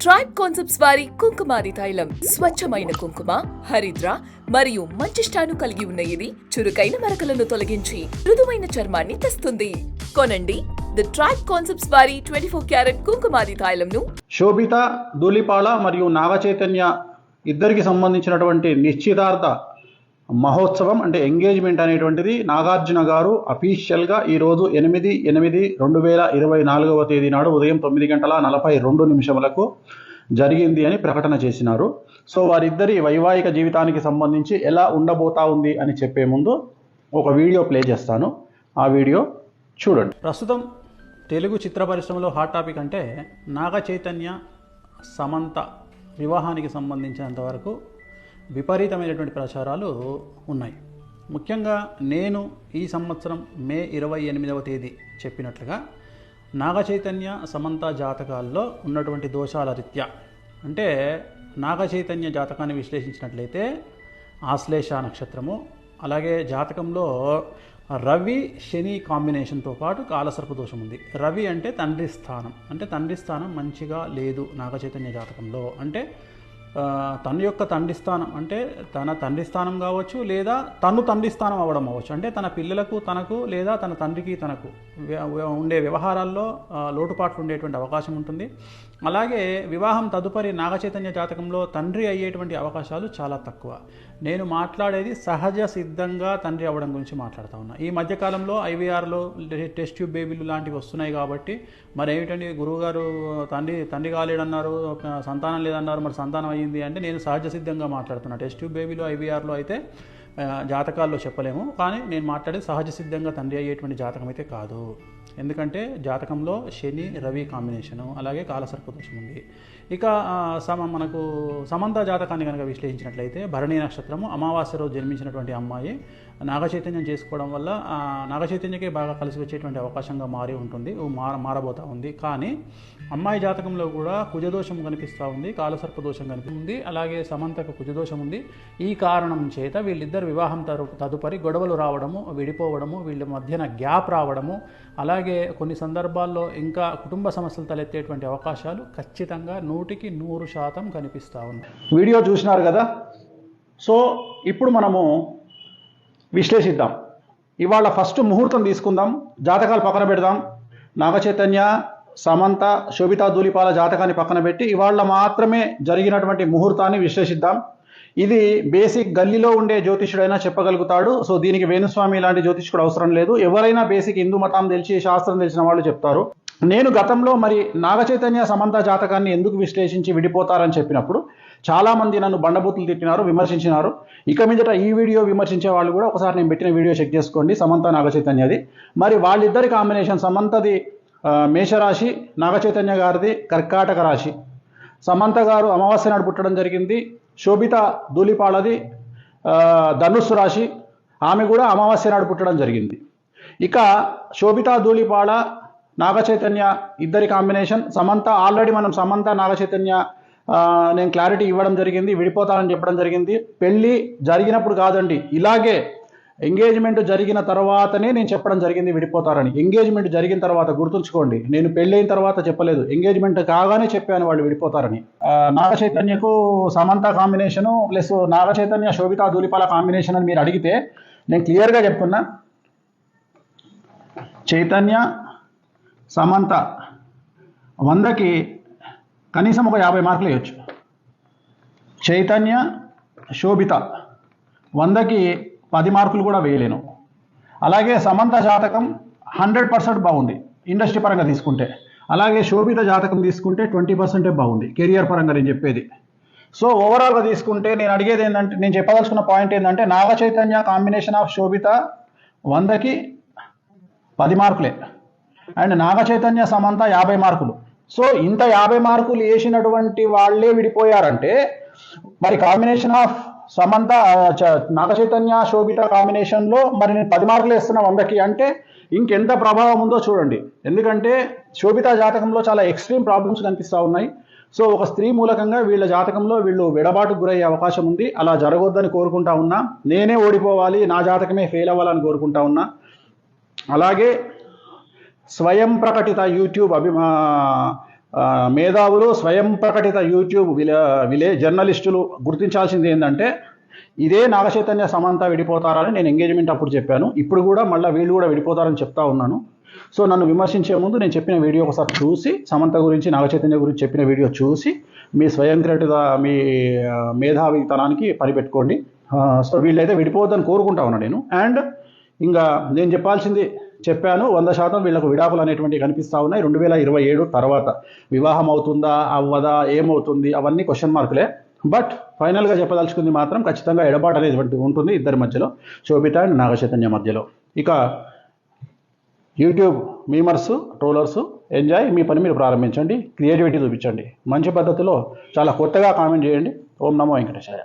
Tribe concepts వారి కుంకుమాది తైలం స్వచ్ఛమైన కుంకుమ, హరిద్ర మరియు మంచిష్టాను కలిగి ఉన్న ఇది చురుకైన మరకలను తొలగించి మృదువైన చర్మాన్ని తెస్తుంది. కొనండి ది ట్రైబ్ కాన్సెప్ట్స్ వారి 24 క్యారెట్ కుంకుమాది తైలంను. శోభిత ధూళిపాల మరియు నాగచైతన్య ఇద్దరికి సంబంధించినటువంటి నిశ్చితార్థ మహోత్సవం అంటే ఎంగేజ్మెంట్ అనేటువంటిది నాగార్జున గారు అఫీషియల్గా ఈరోజు 8/8/2024 తేదీ నాడు ఉదయం 9:42 జరిగింది అని ప్రకటన చేసినారు. సో వారిద్దరి వైవాహిక జీవితానికి సంబంధించి ఎలా ఉండబోతా ఉంది అని చెప్పే ముందు ఒక వీడియో ప్లే చేస్తాను. ఆ వీడియో చూడండి. ప్రస్తుతం తెలుగు చిత్ర పరిశ్రమలో హాట్ టాపిక్ అంటే నాగచైతన్య సమంత వివాహానికి సంబంధించినంత వరకు విపరీతమైనటువంటి ప్రచారాలు ఉన్నాయి. ముఖ్యంగా నేను ఈ సంవత్సరం మే 28వ తేదీ చెప్పినట్లుగా నాగచైతన్య సమంత జాతకాల్లో ఉన్నటువంటి దోషాల రీత్యా అంటే నాగచైతన్య జాతకాన్ని విశ్లేషించినట్లయితే ఆశ్లేష నక్షత్రము, అలాగే జాతకంలో రవి శని కాంబినేషన్తో పాటు కాలసర్ప దోషం ఉంది. రవి అంటే తండ్రి స్థానం, అంటే తండ్రి స్థానం మంచిగా లేదు నాగచైతన్య జాతకంలో. అంటే తన యొక్క తండ్రి స్థానం అంటే తన తండ్రి స్థానం కావచ్చు, లేదా తను తండ్రి స్థానం అవ్వడం అవ్వచ్చు. అంటే తన పిల్లలకు తనకు లేదా తన తండ్రికి తనకు ఉండే వ్యవహారాల్లో లోటుపాట్లు ఉండేటువంటి అవకాశం ఉంటుంది. అలాగే వివాహం తదుపరి నాగచైతన్య జాతకంలో తండ్రి అయ్యేటువంటి అవకాశాలు చాలా తక్కువ. నేను మాట్లాడేది సహజ సిద్ధంగా తండ్రి అవ్వడం గురించి మాట్లాడుతూ ఉన్నా. ఈ మధ్యకాలంలో ఐవీఆర్లో టెస్ట్ ట్యూబ్ బేబీలు లాంటివి వస్తున్నాయి కాబట్టి మరి ఏమిటండి గురువుగారు తండ్రి కాలేడన్నారు, సంతానం లేదన్నారు, మరి సంతానం అయ్యింది అంటే నేను సహజ సిద్ధంగా మాట్లాడుతున్నా. టెస్ట్ ట్యూబ్ బేబీలు ఐవీఆర్లో అయితే జాతకాల్లో చెప్పలేము, కానీ నేను మాట్లాడేది సహజ సిద్ధంగా తండ్రి అయ్యేటువంటి జాతకం అయితే కాదు. ఎందుకంటే జాతకంలో శని రవి కాంబినేషను, అలాగే కాలసర్ప దోషం ఉంది. ఇక మనకు సమంత జాతకాన్ని కనుక విశ్లేషించినట్లయితే భరణి నక్షత్రము, అమావాస్య రోజు జన్మించినటువంటి అమ్మాయి నాగచైతన్యం చేసుకోవడం వల్ల నాగచైతన్యకే బాగా కలిసి వచ్చేటువంటి అవకాశంగా మారబోతూ ఉంది. కానీ అమ్మాయి జాతకంలో కూడా కుజదోషం కనిపిస్తూ ఉంది, కాలసర్ప దోషం కనిపిస్తుంది, అలాగే సమంతకు కుజదోషం ఉంది. ఈ కారణం చేత వీళ్ళిద్దరు వివాహం తదుపరి గొడవలు రావడము, విడిపోవడము, వీళ్ళ మధ్యన గ్యాప్ రావడము, అలాగే కొన్ని సందర్భాల్లో ఇంకా కుటుంబ సమస్యలు తలెత్తేటువంటి అవకాశాలు ఖచ్చితంగా 100% కనిపిస్తూ ఉన్నాయి. వీడియో చూసినారు కదా. సో ఇప్పుడు మనము విశ్లేషిద్దాం. ఇవాళ ఫస్ట్ ముహూర్తం తీసుకుందాం, జాతకాలు పక్కన పెడదాం. నాగచైతన్య సమంత శోభితా ధూళిపాల జాతకాన్ని పక్కన పెట్టి ఇవాళ మాత్రమే జరిగినటువంటి ముహూర్తాన్ని విశ్లేషిద్దాం. ఇది బేసిక్ గల్లీలో ఉండే జ్యోతిష్యుడైనా చెప్పగలుగుతాడు. సో దీనికి వేణుస్వామి లాంటి జ్యోతిష్కుడు అవసరం లేదు. ఎవరైనా బేసిక్ హిందూ మతం తెలిసి శాస్త్రం తెలిసిన వాళ్ళు చెప్తారు. నేను గతంలో మరి నాగచైతన్య సమంత జాతకాన్ని ఎందుకు విశ్లేషించి విడిపోతారని చెప్పినప్పుడు చాలామంది నన్ను బండబూతులు తిట్టినారు, విమర్శించినారు. ఇక మీదట ఈ వీడియో విమర్శించే వాళ్ళు కూడా ఒకసారి నేను పెట్టిన వీడియో చెక్ చేసుకోండి, సమంత నాగచైతన్యది. మరి వాళ్ళిద్దరి కాంబినేషన్ సమంతది మేషరాశి, నాగచైతన్య గారిది కర్కాటక రాశి. సమంత గారు అమావాస్య నాడు పుట్టడం జరిగింది. శోభిత ధూళిపాలది ధనుస్సు రాశి, ఆమె కూడా అమావాస్య నాడు పుట్టడం జరిగింది. ఇక శోభిత ధూళిపాల నాగచైతన్య ఇద్దరి కాంబినేషన్. సమంత ఆల్రెడీ మనం సమంత నాగచైతన్య నేను క్లారిటీ ఇవ్వడం జరిగింది, విడిపోతానని చెప్పడం జరిగింది. పెళ్ళి జరిగినప్పుడు కాదండి, ఇలాగే ఎంగేజ్మెంట్ జరిగిన తర్వాతనే నేను చెప్పడం జరిగింది విడిపోతారని. ఎంగేజ్మెంట్ జరిగిన తర్వాత గుర్తుంచుకోండి, నేను పెళ్ళైన తర్వాత చెప్పలేదు, ఎంగేజ్మెంట్ కాగానే చెప్పాను వాళ్ళు విడిపోతారని. నాగచైతన్యకు Samantha combination plus Naga Chaitanya Sobhita Dhulipala combination అని మీరు అడిగితే నేను క్లియర్గా చెప్తున్నా, చైతన్య సమంత 100కి కనీసం ఒక 50 మార్కులు వేయచ్చు. చైతన్య శోభిత 100కి 10 మార్కులు కూడా వేయలేను. అలాగే సమంత జాతకం 100% బాగుంది ఇండస్ట్రీ పరంగా తీసుకుంటే. అలాగే శోభిత జాతకం తీసుకుంటే 20% బాగుంది కెరియర్ పరంగా నేను చెప్పేది. సో ఓవరాల్గా తీసుకుంటే నేను అడిగేది ఏంటంటే, నేను చెప్పదలుచుకున్న పాయింట్ ఏంటంటే నాగచైతన్య కాంబినేషన్ ఆఫ్ శోభిత 100కి 10 మార్కులే, అండ్ నాగచైతన్య సమంత 50 మార్కులు. సో ఇంత 50 మార్కులు వేసినటువంటి వాళ్ళే విడిపోయారంటే మరి కాంబినేషన్ ఆఫ్ సమంత నాగచైతన్య శోభిత కాంబినేషన్లో మరి నేను 10 మార్కులు వేస్తున్నా 100కి అంటే ఇంకెంత ప్రభావం ఉందో చూడండి. ఎందుకంటే శోభిత జాతకంలో చాలా ఎక్స్ట్రీమ్ ప్రాబ్లమ్స్ కనిపిస్తూ ఉన్నాయి. సో ఒక స్త్రీ మూలకంగా వీళ్ళ జాతకంలో వీళ్ళు విడబాటుకు గురయ్యే అవకాశం ఉంది. అలా జరగొద్దని కోరుకుంటా ఉన్నా, నేనే ఓడిపోవాలి, నా జాతకమే ఫెయిల్ అవ్వాలని కోరుకుంటా ఉన్నా. అలాగే స్వయం ప్రకటిత యూట్యూబ్ మేధావులు స్వయం ప్రకటిత యూట్యూబ్ జర్నలిస్టులు గుర్తించాల్సింది ఏంటంటే ఇదే నాగచైతన్య సమంత విడిపోతారని నేను ఎంగేజ్మెంట్ అప్పుడు చెప్పాను. ఇప్పుడు కూడా మళ్ళీ వీళ్ళు కూడా విడిపోతారని చెప్తా ఉన్నాను. సో నన్ను విమర్శించే ముందు నేను చెప్పిన వీడియో ఒకసారి చూసి, సమంత గురించి నాగచైతన్య గురించి చెప్పిన వీడియో చూసి మీ స్వయంకృత మీ మేధావితనానికి పనిపెట్టుకోండి. సో వీళ్ళైతే విడిపోవద్దని కోరుకుంటా ఉన్నాను నేను. అండ్ ఇంకా నేను చెప్పాల్సింది చెప్పాను. 100% వీళ్ళకు విడాకులు అనేటువంటివి కనిపిస్తూ ఉన్నాయి. 2027 తర్వాత వివాహం అవుతుందా అవ్వదా ఏమవుతుంది అవన్నీ క్వశ్చన్ మార్కులే. బట్ ఫైనల్గా చెప్పదలుచుకుంది మాత్రం ఖచ్చితంగా ఎడబాటు అనేటువంటి ఉంటుంది ఇద్దరి మధ్యలో, శోభిత అండ్ నాగచైతన్య మధ్యలో. ఇక యూట్యూబ్ మీమర్స్ ట్రోలర్స్ ఎంజాయ్, మీ పని మీరు ప్రారంభించండి, క్రియేటివిటీ చూపించండి, మంచి పద్ధతిలో చాలా కొత్తగా కామెంట్ చేయండి. ఓం నమో వెంకటేశాయ.